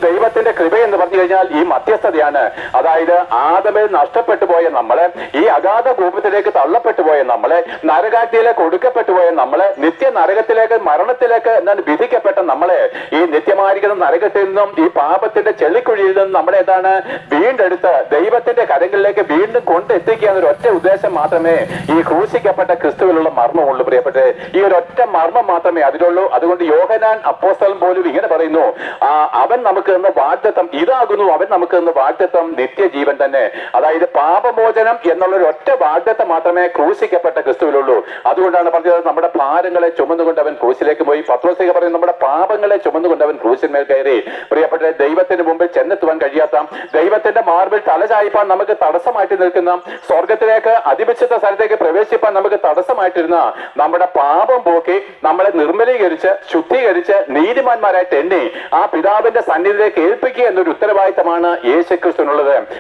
ദൈവത്തിന്റെ കൃപ എന്ന് പറഞ്ഞു കഴിഞ്ഞാൽ ഈ മധ്യസ്ഥതയാണ്. അതായത് ആദമിൽ നഷ്ടപ്പെട്ടു പോയ നമ്മളെ, ഈ അഗാധ കൂപത്തിലേക്ക് തള്ളപ്പെട്ടു പോയ നമ്മളെ, നരകാഗ്നിയിലേക്ക് ഒടുക്കപ്പെട്ടു പോയ നമ്മളെ, നിത്യ നരകത്തിലേക്ക് മരണത്തിലേക്ക് എന്താണ് വിധിക്കപ്പെട്ട നമ്മളെ, ഈ നിത്യമായിരിക്കുന്ന നരകത്തിൽ നിന്നും ഈ പാപത്തിന്റെ ചെളിക്കുഴിയിൽ നിന്നും നമ്മളെ എന്താണ് വീണ്ടെടുത്ത് ദൈവത്തിന്റെ കരങ്ങളിലേക്ക് വീണ്ടും കൊണ്ടെത്തിക്കുക എന്നൊരു ഒറ്റ ഉദ്ദേശം മാത്രമേ ഈ ക്രൂശിക്കപ്പെട്ട ക്രിസ്തുവിലുള്ള മർമ്മമുള്ളൂ. പ്രിയപ്പെട്ടെ, ഈ ഒരു ഒറ്റ മർമ്മം മാത്രമേ അതിലുള്ളൂ. അതുകൊണ്ട് യോഹന്നാൻ അപ്പോസ്തലൻ പോലും ഇങ്ങനെ പറയുന്നു, അവൻ നമുക്ക് എന്ന വാഗ്ദത്തം ഇതാകുന്നു, അവൻ നമുക്ക് എന്ന വാഗ്ദത്തം നിത്യജീവൻ തന്നെ. അതായത് പാപമോചനം എന്നുള്ളൊരു ഒറ്റ വാഗ്ദത്തം മാത്രമേ ക്രൂശിക്കപ്പെട്ട ക്രിസ്തുവിലുള്ളൂ. അതുകൊണ്ടാണ് പറഞ്ഞത് നമ്മുടെ ഭാരങ്ങളെ ചുമന്നുകൊണ്ട് അവൻ ക്രൂശിലേക്ക് പോയി. പത്രോസ് പറയുന്നു നമ്മുടെ പാപങ്ങളെ ചുമന്നുകൊണ്ട് അവൻ ക്രൂശിന്മേൽ കയറി. പ്രിയപ്പെട്ട, ദൈവത്തിന് മുമ്പിൽ ചെന്നെത്തുവാൻ കഴിയാത്ത, ദൈവത്തിന്റെ മാർബിൽ തലചായിപ്പാൻ നമുക്ക് തടസ്സമായിട്ട് നിൽക്കുന്ന, സ്വർഗത്തിലേക്ക് അതിവിശുദ്ധ സ്ഥലത്തേക്ക് പ്രവേശിപ്പാൻ നമുക്ക് തടസ്സമായിട്ടിരുന്ന നമ്മുടെ പാപം പോക്കി നമ്മളെ നിർമ്മലീകരിച്ച് ശുദ്ധീകരിച്ച് നീതിമാന്മാരായിട്ട് എണ്ണി ആ പിതാവിന്റെ സന്നിധിയിലേക്ക് ഏൽപ്പിക്കുക എന്നൊരു ഉത്തരവാദിത്തമാണ് യേശുക്രിസ്തുവിനുള്ളത്.